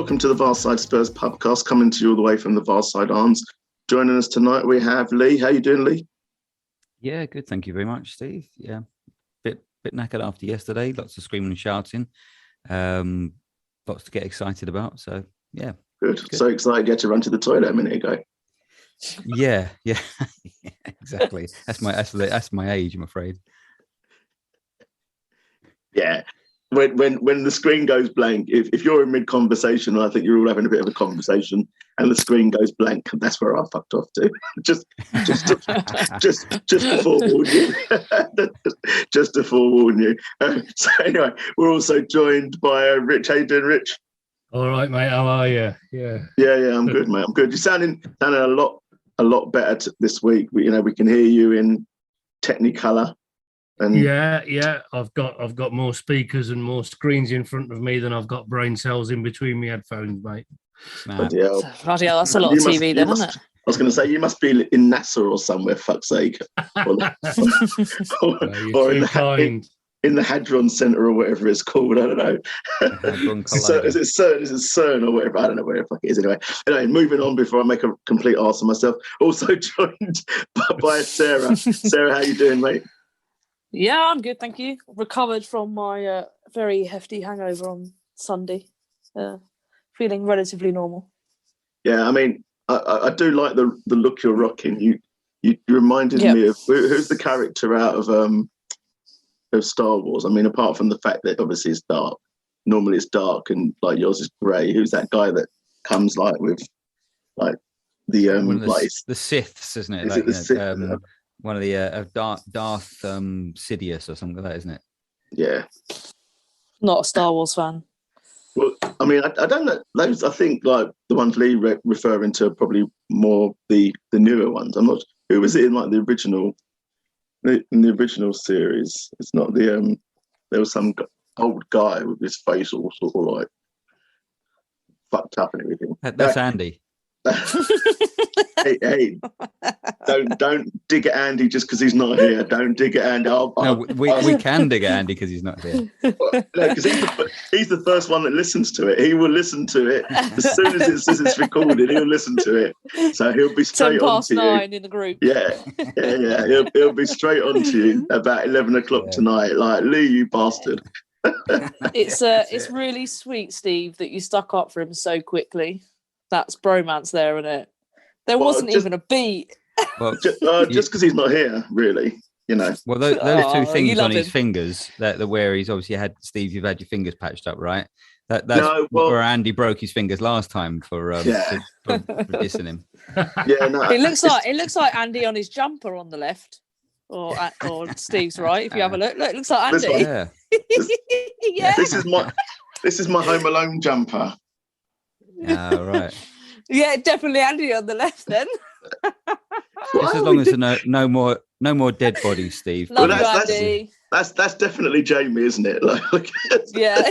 welcome to the Varside Spurs podcast, coming to you all the way from the Varside Arms. Joining us tonight, we have Lee. How you doing, Lee? Yeah, good. Thank you very much, Steve. Yeah, bit knackered after yesterday. Lots of screaming and shouting. Lots to get excited about. So yeah, good. So excited you had to run to the toilet a minute ago. Yeah, exactly. That's my age, I'm afraid. Yeah. When the screen goes blank, if you're in mid-conversation, I think you're all having a bit of a conversation, and the screen goes blank, that's where I fucked off to. just to forewarn you. Just to forewarn you. So anyway, we're also joined by Rich. How you doing, Rich? All right, mate. How are you? Yeah. I'm good, mate. I'm good. You're sounding a lot better this week. We can hear you in Technicolor. And yeah. I've got more speakers and more screens in front of me than I've got brain cells in between my headphones, mate. Bloody hell, that's a lot of TV then, isn't it? I was going to say, you must be in NASA or somewhere, fuck's sake. or in the Hadron Centre or whatever it's called. I don't know. Is it CERN or whatever? I don't know where the fuck it is. Anyway, moving on before I make a complete arse of myself. Also joined by Sarah. Sarah, how you doing, mate? Yeah, I'm good, thank you. Recovered from my very hefty hangover on Sunday. Feeling relatively normal. Yeah, I mean, I do like the look you're rocking. You reminded me of who's the character out of Star Wars. I mean, apart from the fact that obviously it's dark. Normally it's dark and like yours is grey. Who's that guy that comes like with like the the Siths, isn't it? Is it the Sith? One of the Darth Sidious or something like that, isn't it? Yeah. Not a Star Wars fan. Well, I mean, I don't know. Those, I think, like the ones Lee referring to, are probably more the newer ones. I'm not. Who was it in like the original series? It's not the. There was some old guy with his face all sort of like fucked up and everything. That's Andy. Hey, don't dig at Andy just because he's not here. Don't dig at Andy. We can dig at Andy because he's not here. Because he's the first one that listens to it. He will listen to it as soon as it says it's recorded. He'll listen to it, so he'll be straight on to you. 9 in the group. Yeah. He'll be straight on to you about 11 o'clock tonight. Like, Lee, you bastard. It's really sweet, Steve, that you stuck up for him so quickly. That's bromance there, isn't it? There wasn't even a beat. Well, just because he's not here, really, Well, those two things on his fingers that where he's obviously had, Steve, you've had your fingers patched up, right? That's where Andy broke his fingers last time for dissing him. Yeah, no. It looks like Andy on his jumper on the left, or Steve's right. If you have a look, it looks like Andy. Yeah. Yeah. This is my Home Alone jumper. Right. Yeah, definitely Andy on the left then. Just as long as there's no more dead bodies, Steve. Love you, Andy. That's definitely Jamie, isn't it? Yeah.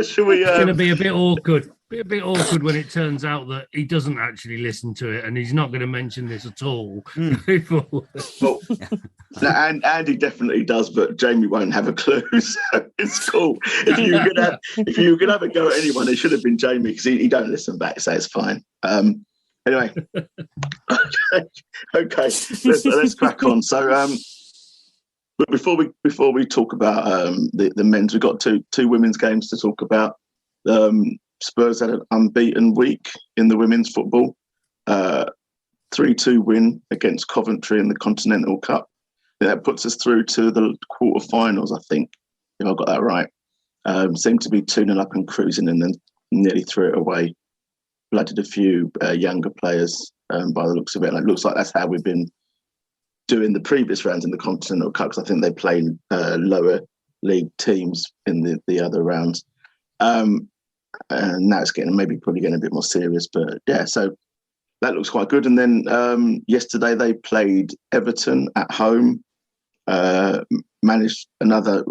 Should we? It's going to be a bit awkward. A bit awkward when it turns out that he doesn't actually listen to it, and he's not going to mention this at all. Well, and Andy definitely does, but Jamie won't have a clue. So it's cool. If you were gonna have a go at anyone, it should have been Jamie because he don't listen back, so it's fine. Anyway, okay, let's crack on. So, but before we talk about the men's, we've got two women's games to talk about. Spurs had an unbeaten week in the women's football, 3-2 win against Coventry in the Continental Cup. That puts us through to the quarterfinals, I think, if I got that right. Seemed to be 2-0 up and cruising, and then nearly threw it away. Blooded a few younger players by the looks of it. And it looks like that's how we've been doing the previous rounds in the Continental Cup, because I think they played lower league teams in the other rounds. And now it's probably getting a bit more serious, but yeah, so that looks quite good. And then yesterday they played Everton at home, managed another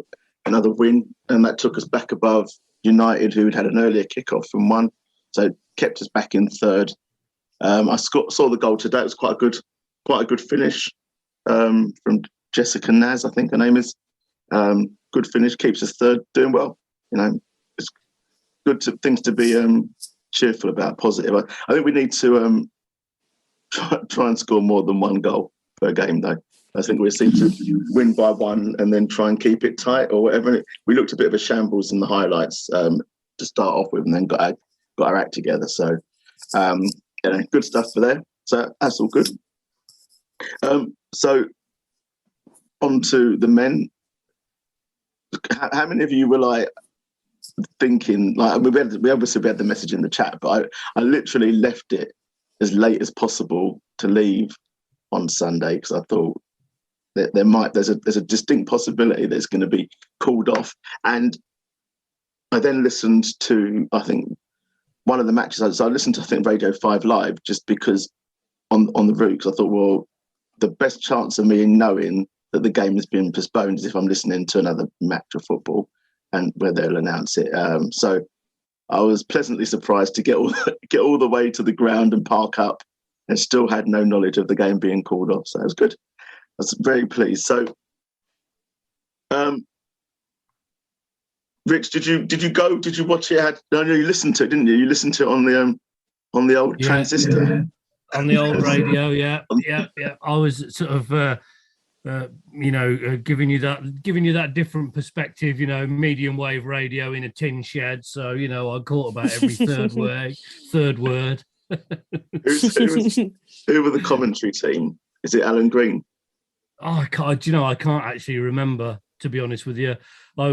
win, and that took us back above United, who had an earlier kickoff and won, so kept us back in third. I saw the goal today. It was quite a good finish from Jessica Naz, I think her name is. Good finish, keeps us third, doing well. it's good things to be cheerful about, positive. I think we need to try and score more than one goal per game, though. I think we seem to win by one and then try and keep it tight or whatever. We looked a bit of a shambles in the highlights to start off with, and then got our act together. So, good stuff for there. So that's all good. So on to the men. How many of you were like thinking, like, we obviously had the message in the chat, but I literally left it as late as possible to leave on Sunday because I thought that there's a distinct possibility that it's going to be called off. And I then listened to, I think, one of the matches. So I listened to, I think, Radio 5 Live just because on the route, because I thought, well, the best chance of me knowing that the game has been postponed is if I'm listening to another match of football and where they'll announce it. So I was pleasantly surprised to get all the way to the ground and park up and still had no knowledge of the game being called off. So it was good. I was very pleased. So, Rich, did you go? Did you watch it? No, you listened to it, didn't you? You listened to it on the old transistor. Yeah. On the old radio, yeah. I was sort of, giving you that different perspective. Medium wave radio in a tin shed. So I caught about every third word. Who were the commentary team? Is it Alan Green? Oh, I can't actually remember, to be honest with you. It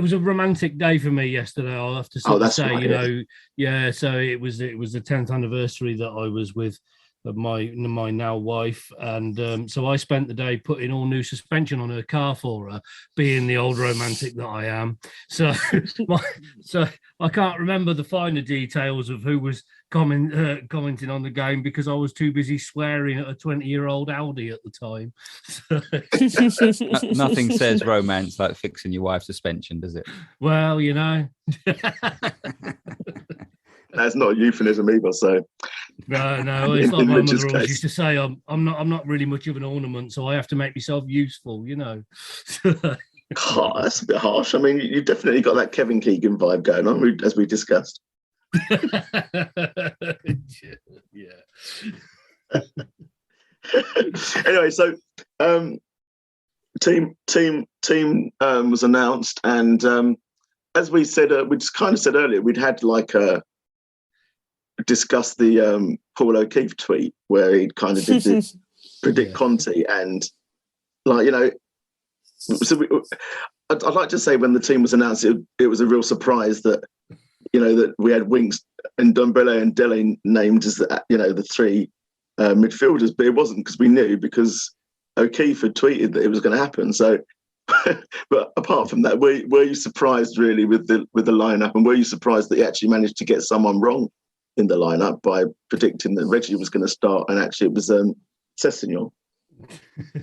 was a romantic day for me yesterday. I'll have to say, right, yeah. So it was the 10th anniversary that I was with my now wife, and so I spent the day putting all new suspension on her car for her, being the old romantic that I am. So I can't remember the finer details of who was commenting on the game because I was too busy swearing at a 20-year-old Audi at the time. Nothing says romance like fixing your wife's suspension, does it? Well, That's not a euphemism either. So no, it's like my mother always used to say. I'm not really much of an ornament, so I have to make myself useful. Oh, that's a bit harsh. I mean, you've definitely got that Kevin Keegan vibe going on, as we discussed. Yeah. Anyway, so team was announced, and as we said, we just kind of said earlier, we'd had discussed the Paul O'Keefe tweet where he kind of did the predict Conte, and so I'd like to say when the team was announced, it was a real surprise that that we had Winks and Dembele and Dele named as the three midfielders, but it wasn't because we knew, because O'Keefe had tweeted that it was going to happen. So, but apart from that, were you surprised really with the lineup, and were you surprised that he actually managed to get someone wrong in the lineup by predicting that Reggie was going to start and actually it was Sessegnon?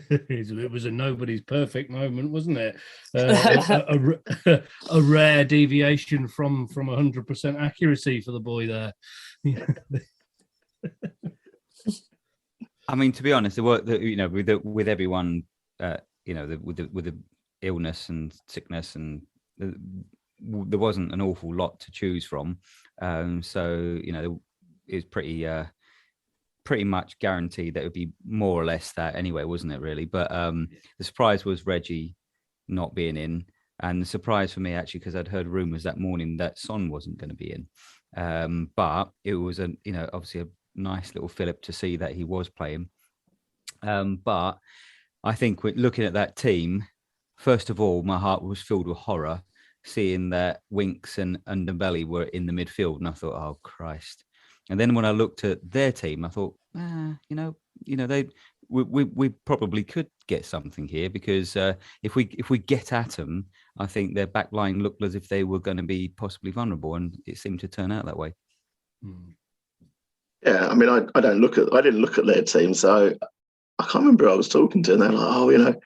It was a nobody's perfect moment, wasn't it? A rare deviation from 100% accuracy for the boy there. I mean, to be honest, with everyone, with the illness and sickness, and there wasn't an awful lot to choose from. So it was pretty much guaranteed that it would be more or less that anyway, wasn't it, really? But the surprise was Reggie not being in, and the surprise for me actually, because I'd heard rumours that morning that Son wasn't going to be in, but it was obviously a nice little fillip to see that he was playing. But I think looking at that team, first of all, my heart was filled with horror seeing that Winks and Dembele were in the midfield, and I thought, oh Christ. And then when I looked at their team, I thought, we probably could get something here, because if we get at them, I think their back line looked as if they were going to be possibly vulnerable, and it seemed to turn out that way. Yeah, I mean, I didn't look at their team, so I can't remember who I was talking to, and they're like,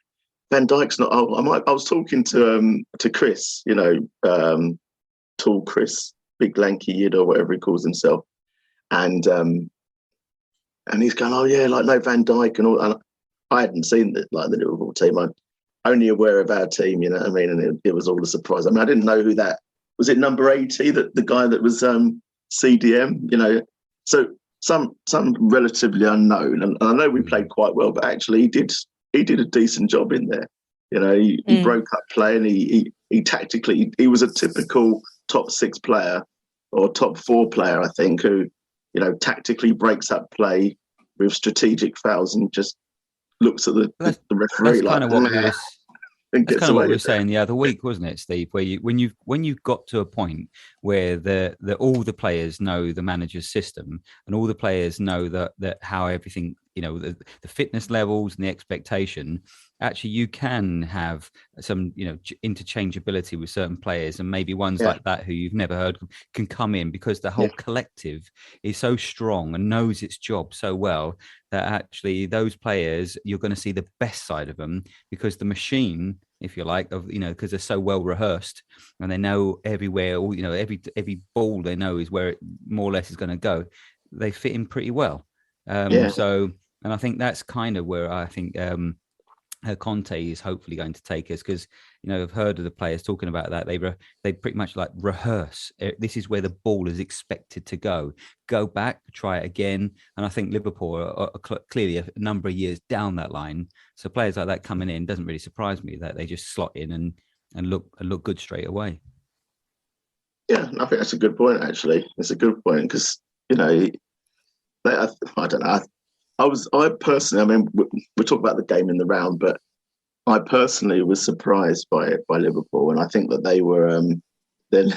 Van Dijk's not. I was talking to Chris, tall Chris, big lanky Yid or whatever he calls himself. And he's going, oh yeah, like no Van Dijk and all. And I hadn't seen the Liverpool team. only aware of our team, you know what I mean? And it was all a surprise. I mean, I didn't know who that was. It number 80, that the guy that was CDM, you know. So some relatively unknown, and I know we played quite well, but actually he did a decent job in there. You know, he broke up play, and he tactically, he was a typical top 6 player or top 4 player, I think, who, you know, tactically breaks up play with strategic fouls and just looks at the referee like, that's kind of what we were saying the other week, wasn't it, Steve? Where when you got to a point where all the players know the manager's system, and all the players know that how everything, you know, the fitness levels and the expectation. Actually, you can have some, you know, interchangeability with certain players, and maybe ones like that who you've never heard can come in because the whole collective is so strong and knows its job so well that actually those players, you're going to see the best side of them, because the machine, if you like, of, you know, because they're so well rehearsed and they know everywhere, or, you know, every ball they know is where it more or less is going to go. They fit in pretty well. So, and I think that's kind of where I think Conte is hopefully going to take us, because, you know, I've heard of the players talking about that. They pretty much like rehearse. This is where the ball is expected to go back, try it again. And I think Liverpool are clearly a number of years down that line. So players like that coming in doesn't really surprise me that they just slot in and look good straight away. Yeah, I think that's a good point. Actually, it's a good point, because, you know, I don't know. I personally, I mean, we talk about the game in the round, but I personally was surprised by Liverpool, and I think that they were they're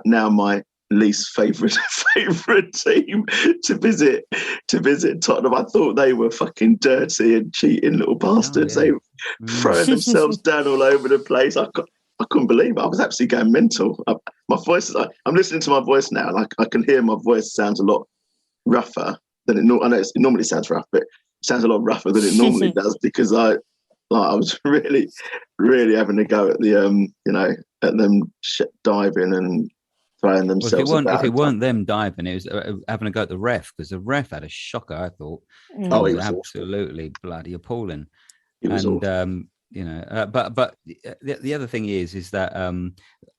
now my least favourite team to visit Tottenham. I thought they were fucking dirty and cheating little bastards. They were throwing themselves down all over the place. I couldn't believe it. I was absolutely going mental. My voice, I'm listening to my voice now, and I can hear my voice sounds a lot rougher than it. I know it normally sounds rough, but it sounds a lot rougher than it normally does, because I was really, really having a go at the you know, at them diving and throwing themselves. Well, if it weren't them diving, it was having a go at the ref, because the ref had a shocker. I thought, he was absolutely awful. Bloody appalling. It was awful. You know, but the other thing is that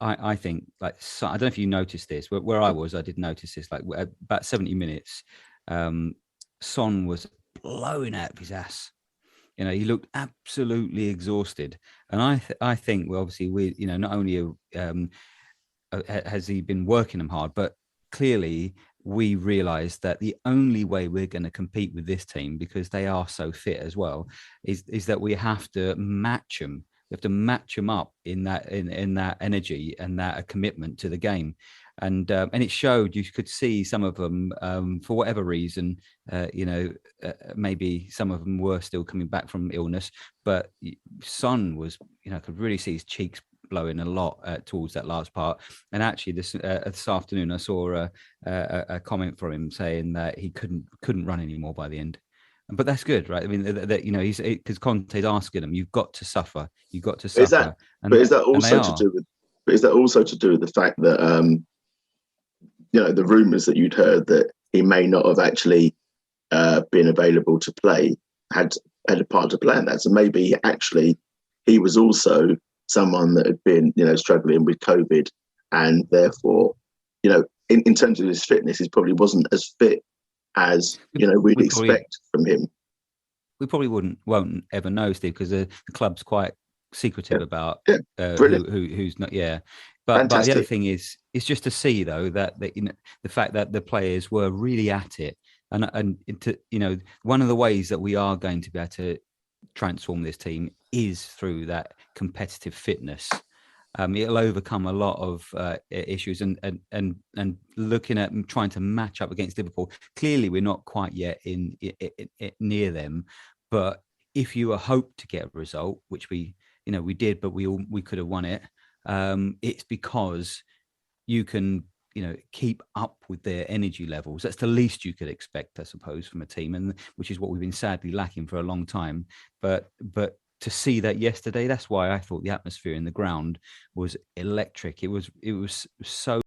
I think, like, I don't know if you noticed this. Where I was, I did notice this. Like, about 70 minutes. Son was blowing out of his ass. You know, he looked absolutely exhausted, and I think, well, obviously you know, not only has he been working them hard, but clearly we realised that the only way we're going to compete with this team, because they are so fit as well, is that we have to match them. We have to match them up in that energy and that commitment to the game. And it showed. You could see some of them, for whatever reason, you know, maybe some of them were still coming back from illness. But Son was, you know, I could really see his cheeks blowing a lot towards that last part. And actually, this afternoon, I saw a comment from him saying that he couldn't run anymore by the end. But that's good, right? I mean, that, you know, he's, because Conte's asking him, "You've got to suffer. You've got to suffer." Is that also to do with the fact that you know, the rumours that you'd heard that he may not have actually been available to play had a part to play in that? So maybe actually he was also someone that had been, you know, struggling with COVID, and therefore, you know, in terms of his fitness, he probably wasn't as fit as, you know, we'd expect from him. We probably won't ever know, Steve, because the club's quite secretive about who's not. Yeah, but the other thing is just to see, though, that you know, the fact that the players were really at it, and to, you know, one of the ways that we are going to be able to transform this team is through that competitive fitness. It'll overcome a lot of issues, and looking at and trying to match up against Liverpool. Clearly, we're not quite yet in near them, but if you hope to get a result, which we did, but we could have won it. It's because you can, you know, keep up with their energy levels. That's the least you could expect, I suppose, from a team, and which is what we've been sadly lacking for a long time. But to see that yesterday, that's why I thought the atmosphere in the ground was electric. It was so